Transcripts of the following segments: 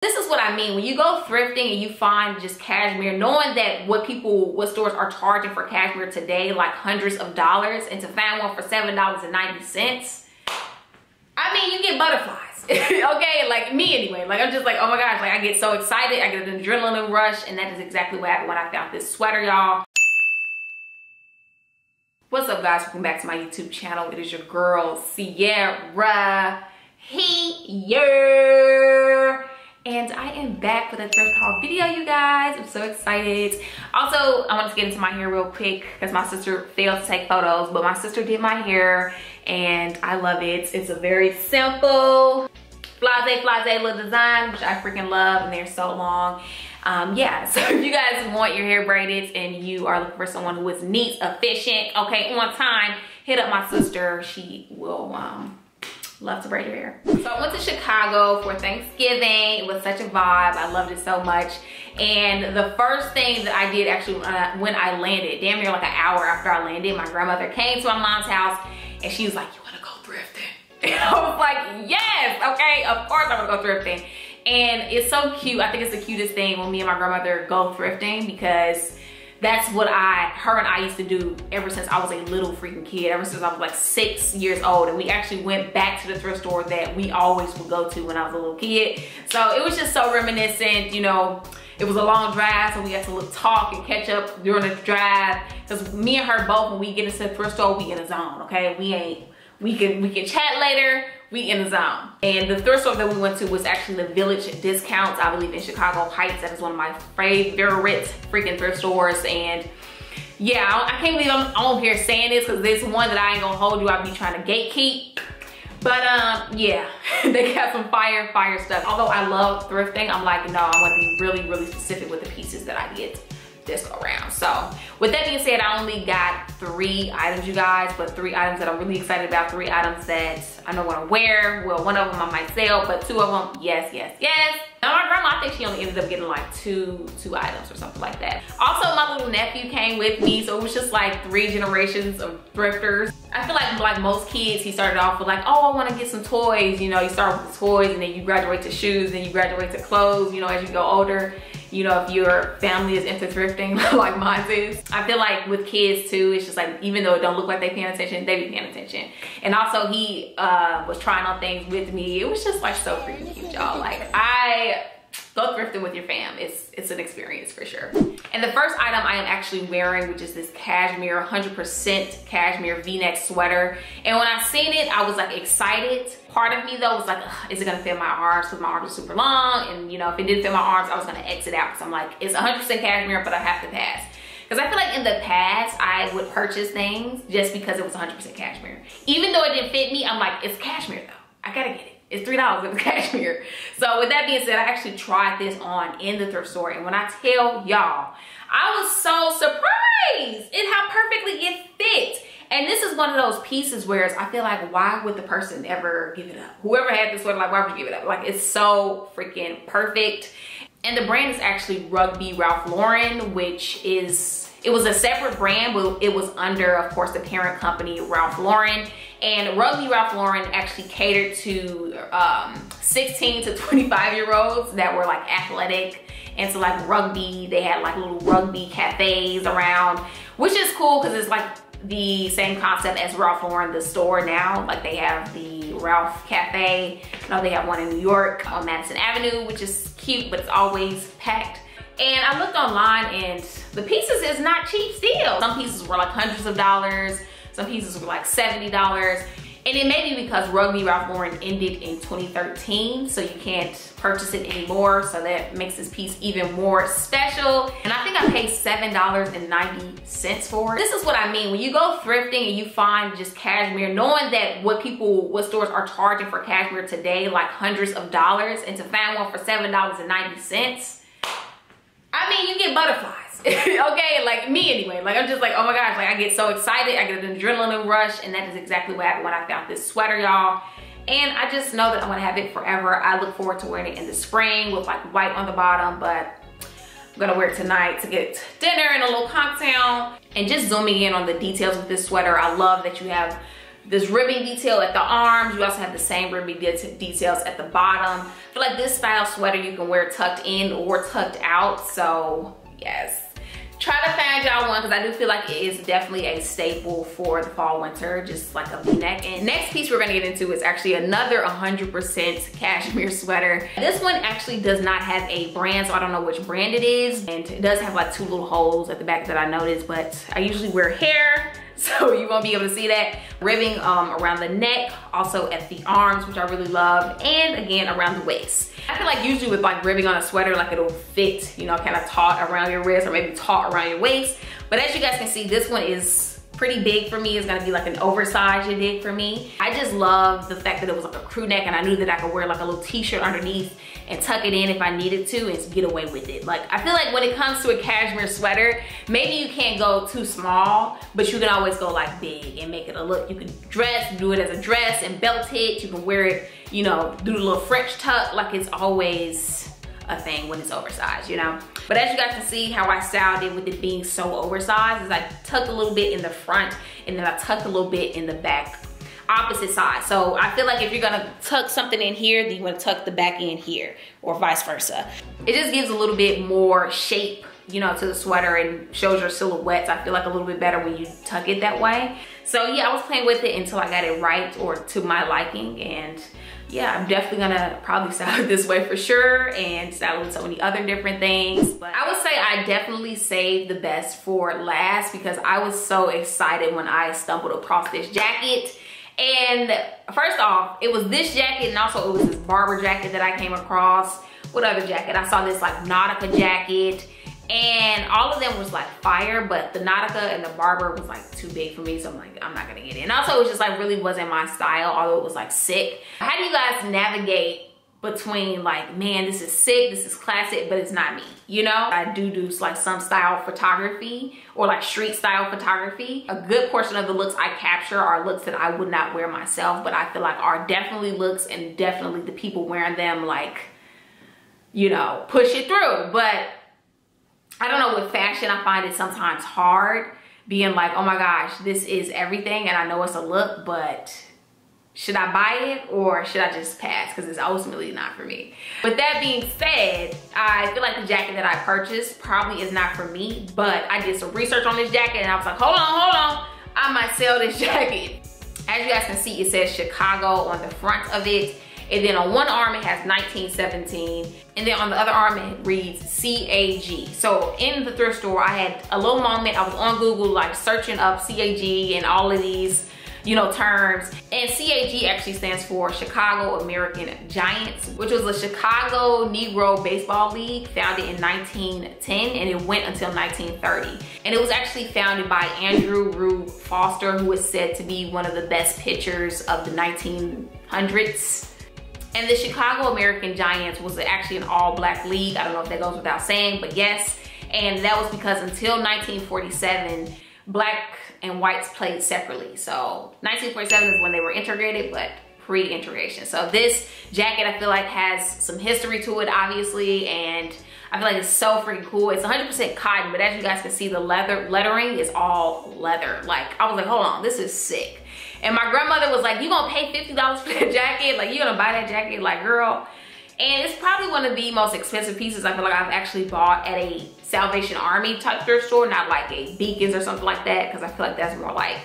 This is what I mean. When you go thrifting and you find just cashmere, knowing that what stores are charging for cashmere today, like hundreds of dollars, and to find one for $7.90, I mean, you get butterflies. Okay, like me anyway. Like, I'm just like, oh my gosh, like I get so excited. I get an adrenaline rush, and that is exactly what happened when I found this sweater, y'all. What's up, guys? Welcome back to my YouTube channel. It is your girl, Sierra here. And I am back with a thrift haul video, you guys. I'm so excited. Also, I want to get into my hair real quick because my sister failed to take photos, but my sister did my hair and I love it. It's a very simple, blase little design, which I freaking love, and they're so long. Yeah, so if you guys want your hair braided and you are looking for someone who is neat, efficient, okay, on time, hit up my sister. She will love to braid your hair. So I went to Chicago for Thanksgiving. It was such a vibe. I loved it so much. And the first thing that I did actually when I landed, damn near like an hour after I landed, my grandmother came to my mom's house and she was like, "You wanna go thrifting?" And I was like, yes, okay, of course I wanna go thrifting. And it's so cute. I think it's the cutest thing when me and my grandmother go thrifting, because that's what her and I used to do ever since I was a little freaking kid, ever since I was like 6 years old. And we actually went back to the thrift store that we always would go to when I was a little kid. So it was just so reminiscent, you know. It was a long drive, so we had to talk and catch up during the drive. Because me and her both, when we get into the thrift store, we in a zone, okay? We can chat later, we in the zone. And the thrift store that we went to was actually the Village Discounts, I believe, in Chicago Heights. That is one of my favorite freaking thrift stores. And yeah, I can't believe I'm on here saying this, because this one that I ain't gonna hold you, I'll be trying to gatekeep. But yeah, they got some fire stuff. Although I love thrifting, I'm like, no, I wanna be really specific with the pieces that I get this go around. So with that being said, I only got 3 items, you guys, but 3 items that I'm really excited about, 3 items that I know what I wear. Well, one of them I might sell, but 2 of them, yes. Now my grandma, I think she only ended up getting like two items or something like that. Also, my little nephew came with me, so it was just like 3 generations of thrifters. I feel like most kids, he started off with like, oh, I want to get some toys. You know, you start with the toys and then you graduate to shoes, then you graduate to clothes, you know, as you go older. You know, if your family is into thrifting like mine is. I feel like with kids too, it's just like, even though it don't look like they paying attention, they be paying attention. And also he was trying on things with me. It was just like so freaking cute, y'all. Like, go thrifting with your fam. It's an experience for sure. And the first item I am actually wearing, which is this cashmere, 100% cashmere V-neck sweater. And when I seen it, I was like excited. Part of me though was like, is it gonna fit my arms? Because my arms are super long. And you know, if it didn't fit my arms, I was gonna exit out. Because I'm like, it's 100% cashmere, but I have to pass. Because I feel like in the past, I would purchase things just because it was 100% cashmere. Even though it didn't fit me, I'm like, it's cashmere though. I gotta get it. It's $3, it was cashmere. So with that being said, I actually tried this on in the thrift store. And when I tell y'all, I was so surprised at how perfectly it fit. And this is one of those pieces where I feel like, why would the person ever give it up? Whoever had this sweater, like, why would you give it up? Like, it's so freaking perfect. And the brand is actually Rugby Ralph Lauren, which is, it was a separate brand, but it was under, of course, the parent company, Ralph Lauren. And Rugby Ralph Lauren actually catered to 16 to 25-year-olds that were like athletic into like rugby. They had like little rugby cafes around, which is cool because it's like the same concept as Ralph Lauren, the store now. Like, they have the Ralph Cafe. Now they have one in New York on Madison Avenue, which is cute, but it's always packed. And I looked online and the pieces is not cheap still. Some pieces were like hundreds of dollars. Some pieces were like $70. And it may be because Rugby Ralph Lauren ended in 2013, so you can't purchase it anymore. So that makes this piece even more special. And I think I paid $7.90 for it. This is what I mean. When you go thrifting and you find just cashmere, knowing that what stores are charging for cashmere today, like hundreds of dollars, and to find one for $7.90, I mean, you get butterflies. Okay, like me anyway. Like, I'm just like, oh my gosh, like I get so excited. I get an adrenaline rush, and that is exactly what happened when I found this sweater, y'all. And I just know that I'm gonna have it forever. I look forward to wearing it in the spring with like white on the bottom, but I'm gonna wear it tonight to get dinner and a little cocktail. And just zooming in on the details of this sweater, I love that you have this ribbing detail at the arms. You also have the same ribbing details at the bottom. I feel like this style sweater you can wear tucked in or tucked out. So yes, try to find y'all one, because I do feel like it is definitely a staple for the fall winter, just like a v-neck. And next piece we're gonna get into is actually another 100% cashmere sweater. This one actually does not have a brand, so I don't know which brand it is, and it does have like 2 little holes at the back that I noticed, but I usually wear hair, so you won't be able to see that. Ribbing around the neck, also at the arms, which I really love, and again around the waist. I feel like usually with like ribbing on a sweater, like it'll fit, you know, kind of taut around your wrist or maybe taut around your waist. But as you guys can see, this one is pretty big for me. It's gonna be like an oversized big for me. I just love the fact that it was like a crew neck, and I knew that I could wear like a little t-shirt underneath and tuck it in if I needed to and get away with it. Like, I feel like when it comes to a cashmere sweater, maybe you can't go too small, but you can always go like big and make it a look. You can do it as a dress and belt it. You can wear it, you know, do the little French tuck. Like, it's always a thing when it's oversized, you know? But as you guys can see, how I styled it with it being so oversized is I tucked a little bit in the front, and then I tucked a little bit in the back, opposite side. So I feel like if you're gonna tuck something in here, then you wanna tuck the back in here, or vice versa. It just gives a little bit more shape, you know, to the sweater, and shows your silhouettes, I feel like, a little bit better when you tuck it that way. So yeah, I was playing with it until I got it right, or to my liking, and yeah, I'm definitely gonna probably style it this way for sure, and style it with so many other different things. But I would say I definitely saved the best for last, because I was so excited when I stumbled across this jacket. And first off, it was this jacket, and also it was this Barber jacket that I came across. What other jacket? I saw this like Nautica jacket, and all of them was like fire, but the Nautica and the Barber was like too big for me, so I'm like, I'm not gonna get it. And also it was just like really wasn't my style, although it was like sick. How do you guys navigate between like, man, this is sick, this is classic, but it's not me, you know? I do like some style photography, or like street style photography. A good portion of the looks I capture are looks that I would not wear myself, but I feel like are definitely looks, and definitely the people wearing them, like, you know, push it through. But I don't know, with fashion, I find it sometimes hard being like, oh my gosh, this is everything, and I know it's a look, but should I buy it or should I just pass? Because it's ultimately not for me. With that being said, I feel like the jacket that I purchased probably is not for me, but I did some research on this jacket, and I was like, hold on, I might sell this jacket. As you guys can see, it says Chicago on the front of it. And then on one arm it has 1917, and then on the other arm it reads CAG. So in the thrift store, I had a little moment. I was on Google like searching up CAG and all of these, you know, terms. And CAG actually stands for Chicago American Giants, which was a Chicago Negro Baseball League founded in 1910, and it went until 1930. And it was actually founded by Andrew Rube Foster, who is said to be one of the best pitchers of the 1900s. And the Chicago American Giants was actually an all-black league. I don't know if that goes without saying, but yes. And that was because until 1947, black and whites played separately. So 1947 is when they were integrated, but pre-integration. So this jacket, I feel like, has some history to it, obviously, and I feel like it's so freaking cool. It's 100% cotton, but as you guys can see, the lettering is all leather. Like, I was like, hold on, this is sick. And my grandmother was like, you gonna pay $50 for that jacket? Like, you gonna buy that jacket? Like, girl. And it's probably one of the most expensive pieces I feel like I've actually bought at a Salvation Army type thrift store, not like a Beacons or something like that, because I feel like that's more like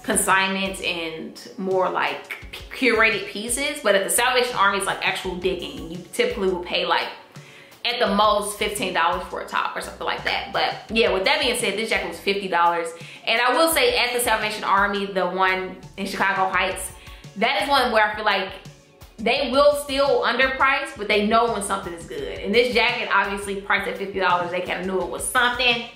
consignments and more like curated pieces. But at the Salvation Army, it's like actual digging. You typically will pay like at the most $15 for a top or something like that. But yeah, with that being said, this jacket was $50. And I will say, at the Salvation Army, the one in Chicago Heights, that is one where I feel like they will still underprice, but they know when something is good. And this jacket, obviously priced at $50, they kind of knew it was something.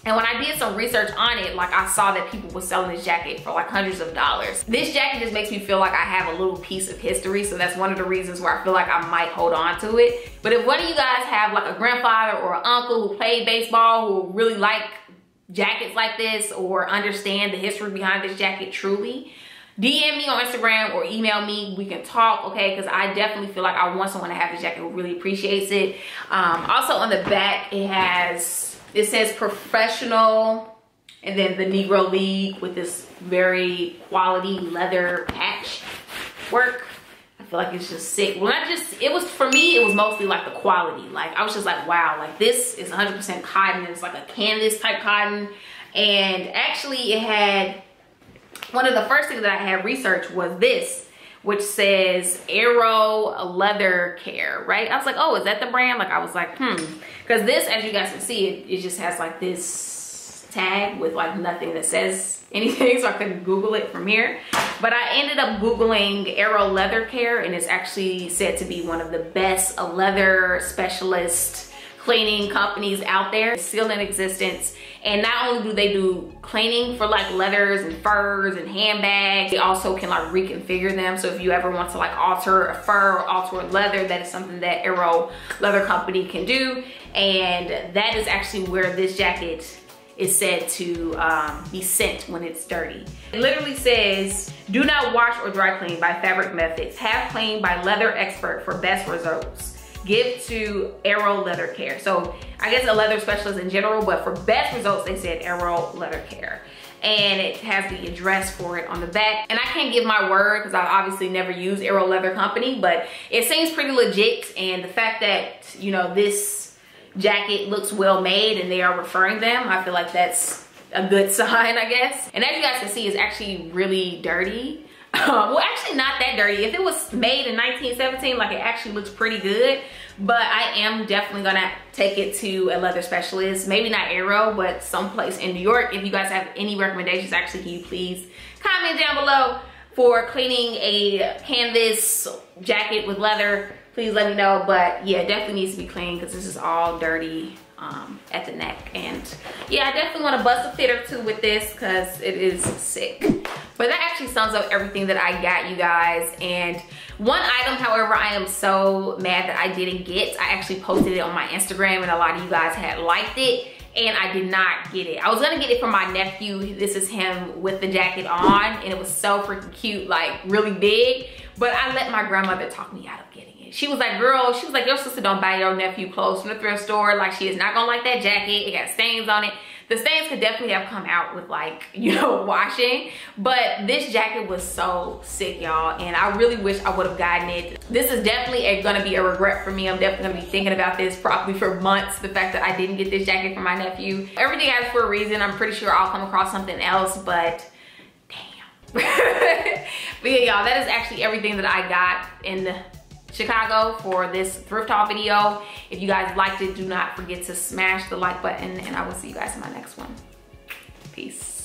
And when I did some research on it, like, I saw that people were selling this jacket for like hundreds of dollars. This jacket just makes me feel like I have a little piece of history, so that's one of the reasons where I feel like I might hold on to it. But if one of you guys have like a grandfather or an uncle who played baseball, who really like jackets like this or understand the history behind this jacket truly, DM me on Instagram or email me. We can talk, okay? Because I definitely feel like I want someone to have this jacket who really appreciates it. Also on the back, it says professional And then the Negro League with this very quality leather patch work. I feel like it's just sick. Well, not just, it was, for me, it was mostly like the quality. Like, I was just like, wow, like this is 100% cotton. It's like a canvas type cotton. And actually it had, one of the first things that I had researched was this, which says Arrow Leather Care, right? I was like, oh, is that the brand? Like, I was like, because this, as you guys can see, it just has like this tag with like nothing that says anything, so I couldn't Google it from here. But I ended up Googling Arrow Leather Care, and it's actually said to be one of the best leather specialist cleaning companies out there. It's still in existence. And not only do they do cleaning for like leathers and furs and handbags, they also can like reconfigure them. So if you ever want to like alter a fur or alter a leather, that is something that Arrow Leather Company can do. And that is actually where this jacket is said to be sent when it's dirty. It literally says, do not wash or dry clean by Fabric Methods. Have cleaned by leather expert for best results. Give to Arrow Leather Care. So I guess a leather specialist in general, but for best results, they said Arrow Leather Care. And it has the address for it on the back. And I can't give my word because I've obviously never used Arrow Leather Company, but it seems pretty legit. And the fact that, you know, this jacket looks well made and they are referring them, I feel like that's a good sign, I guess. And as you guys can see, it's actually really dirty. Well, actually not that dirty. If it was made in 1917, like, it actually looks pretty good. But I am definitely gonna take it to a leather specialist. Maybe not Arrow, but someplace in New York. If you guys have any recommendations, actually, can you please comment down below for cleaning a canvas jacket with leather? Please let me know. But yeah, it definitely needs to be cleaned because this is all dirty at the neck. And yeah, I definitely want to bust a fit or two with this because it is sick. But that actually sums up everything that I got, you guys. And one item, however, I am so mad that I didn't get. I actually posted it on my Instagram and a lot of you guys had liked it, and I did not get it. I was gonna get it for my nephew. This is him with the jacket on, and it was so freaking cute, like really big. But I let my grandmother talk me out of getting it. She was like, girl, she was like, your sister don't buy your nephew clothes from the thrift store. Like, she is not gonna like that jacket. It got stains on it. The stains could definitely have come out with, like, you know, washing. But this jacket was so sick, y'all. And I really wish I would have gotten it. This is definitely gonna be a regret for me. I'm definitely gonna be thinking about this probably for months. The fact that I didn't get this jacket for my nephew. Everything happens for a reason. I'm pretty sure I'll come across something else, but damn. But yeah, y'all, that is actually everything that I got in Chicago for this thrift haul video. If you guys liked it, do not forget to smash the like button, and I will see you guys in my next one. Peace.